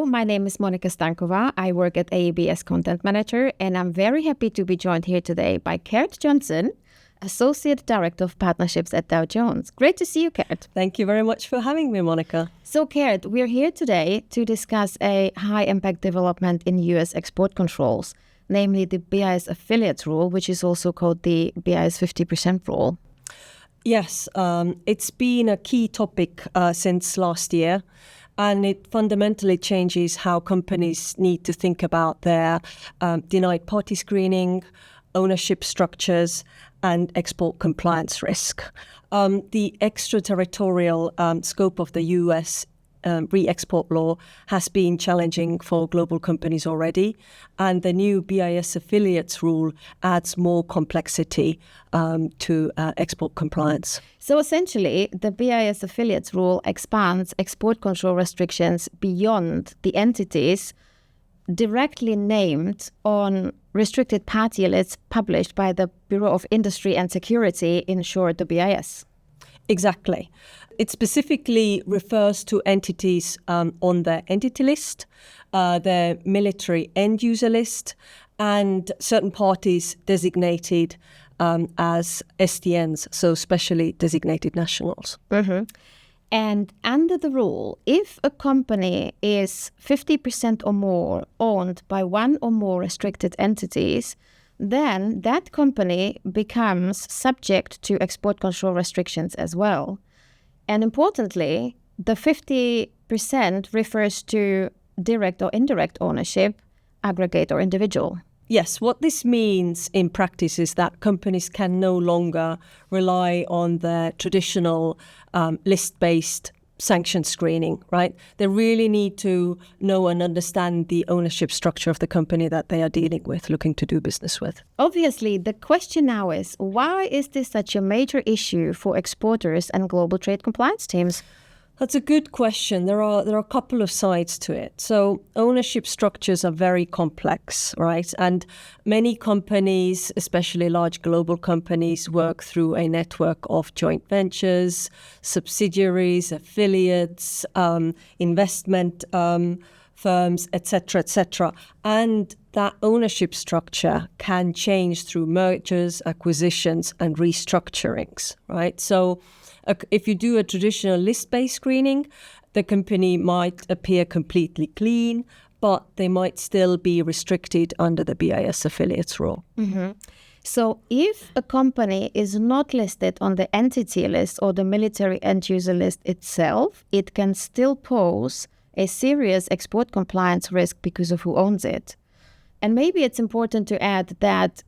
my name is Monika Stankova. I work at AEB as Content Manager, and I'm very happy to be joined here today by Kurt Johnson, Associate Director of Partnerships at Dow Jones. Great to see you, Kurt. Thank you very much for having me, Monika. So, Kurt, we're here today to discuss a high-impact development in U.S. export controls, namely the BIS affiliates rule, which is also called the BIS 50% rule. Yes, it's been a key topic since last year, and it fundamentally changes how companies need to think about their denied party screening, ownership structures, and export compliance risk. The extraterritorial scope of the US re-export law has been challenging for global companies already, and the new BIS affiliates rule adds more complexity to export compliance. So essentially, the BIS affiliates rule expands export control restrictions beyond the entities directly named on restricted party lists published by the Bureau of Industry and Security, in short, the BIS. Exactly. It specifically refers to entities on the entity list, the military end user list, and certain parties designated as SDNs, so specially designated nationals. Mm-hmm. And under the rule, if a company is 50% or more owned by one or more restricted entities, then that company becomes subject to export control restrictions as well. And importantly, the 50% refers to direct or indirect ownership, aggregate or individual. Yes, what this means in practice is that companies can no longer rely on the traditional list-based sanction screening, right? They really need to know and understand the ownership structure of the company that they are dealing with, looking to do business with. Obviously, the question now is, why is this such a major issue for exporters and global trade compliance teams? That's a good question. There are a couple of sides to it. So ownership structures are very complex, right? And many companies, especially large global companies, work through a network of joint ventures, subsidiaries, affiliates, investment firms, etc. And that ownership structure can change through mergers, acquisitions, and restructurings, right? So if you do a traditional list-based screening, the company might appear completely clean, but they might still be restricted under the BIS affiliates rule. Mm-hmm. So if a company is not listed on the entity list or the military end-user list itself, it can still pose a serious export compliance risk because of who owns it. And maybe it's important to add that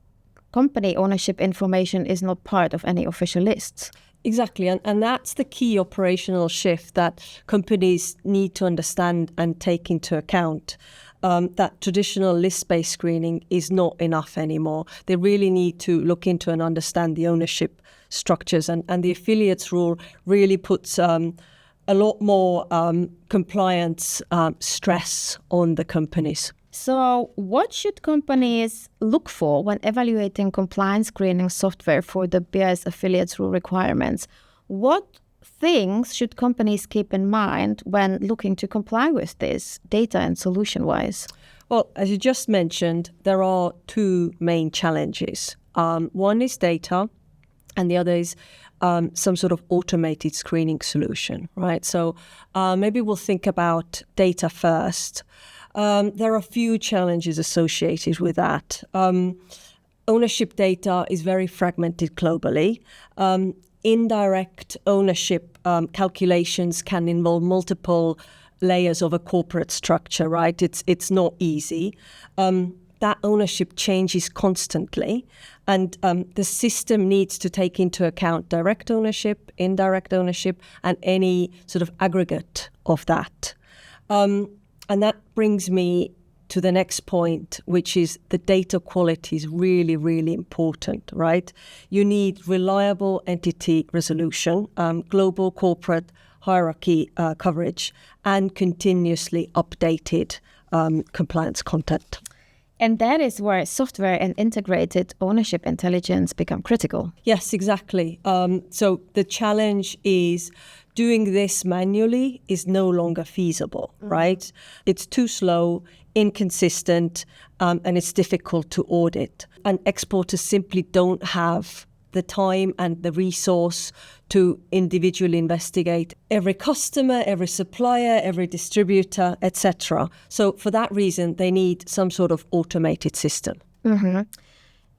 company ownership information is not part of any official lists. Exactly, and that's the key operational shift that companies need to understand and take into account. That traditional list-based screening is not enough anymore. They really need to look into and understand the ownership structures, and the affiliates rule really puts a lot more compliance stress on the companies. So what should companies look for when evaluating compliance screening software for the BIS affiliates rule requirements? What things should companies keep in mind when looking to comply with this, data and solution-wise? Well, as you just mentioned, there are two main challenges. One is data, and the other is some sort of automated screening solution, right? So maybe we'll think about data first. There are a few challenges associated with that. Ownership data is very fragmented globally. Indirect ownership calculations can involve multiple layers of a corporate structure, right? It's not easy. That ownership changes constantly, and the system needs to take into account direct ownership, indirect ownership, and any sort of aggregate of that. And that brings me to the next point, which is the data quality is really, really important, right? You need reliable entity resolution, global corporate hierarchy coverage, and continuously updated compliance content. And that is where software and integrated ownership intelligence become critical. Yes, exactly. So the challenge is, doing this manually is no longer feasible, right? It's too slow, inconsistent, and it's difficult to audit. And exporters simply don't have the time and the resource to individually investigate every customer, every supplier, every distributor, etc. So for that reason, they need some sort of automated system.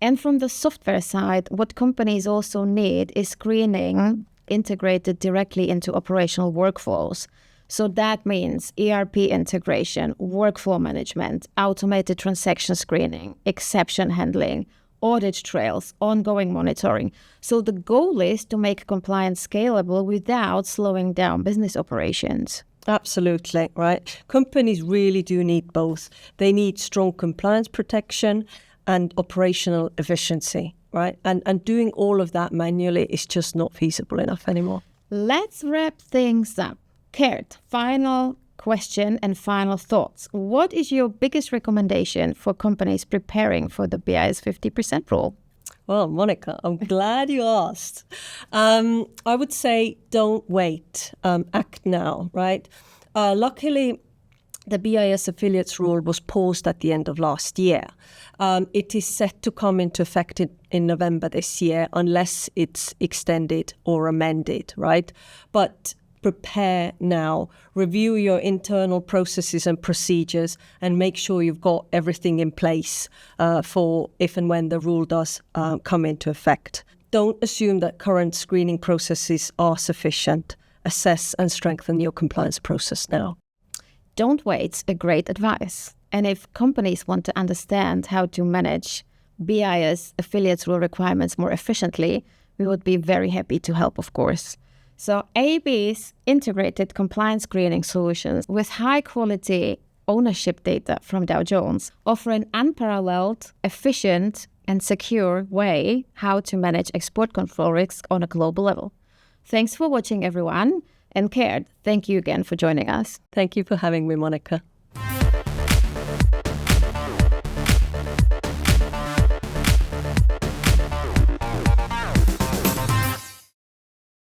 And from the software side, what companies also need is screening integrated directly into operational workflows. So that means ERP integration, workflow management, automated transaction screening, exception handling, audit trails, ongoing monitoring. So the goal is to make compliance scalable without slowing down business operations. Absolutely, right? Companies really do need both. They need strong compliance protection and operational efficiency, right? And doing all of that manually is just not feasible enough anymore. Let's wrap things up. Gert, final question and final thoughts. What is your biggest recommendation for companies preparing for the BIS 50% rule? Well, Monica, I'm glad you asked. I would say don't wait, act now, right? Luckily, the BIS affiliates rule was paused at the end of last year. It is set to come into effect in November this year unless it's extended or amended, right? But prepare now, review your internal processes and procedures, and make sure you've got everything in place for if and when the rule does come into effect. Don't assume that current screening processes are sufficient. Assess and strengthen your compliance process now. Don't wait, a great advice. And if companies want to understand how to manage BIS affiliates rule requirements more efficiently, we would be very happy to help, of course. So AB's integrated compliance screening solutions with high quality ownership data from Dow Jones offer an unparalleled, efficient and secure way how to manage export control risks on a global level. Thanks for watching, everyone. And Gert, thank you again for joining us. Thank you for having me, Monica.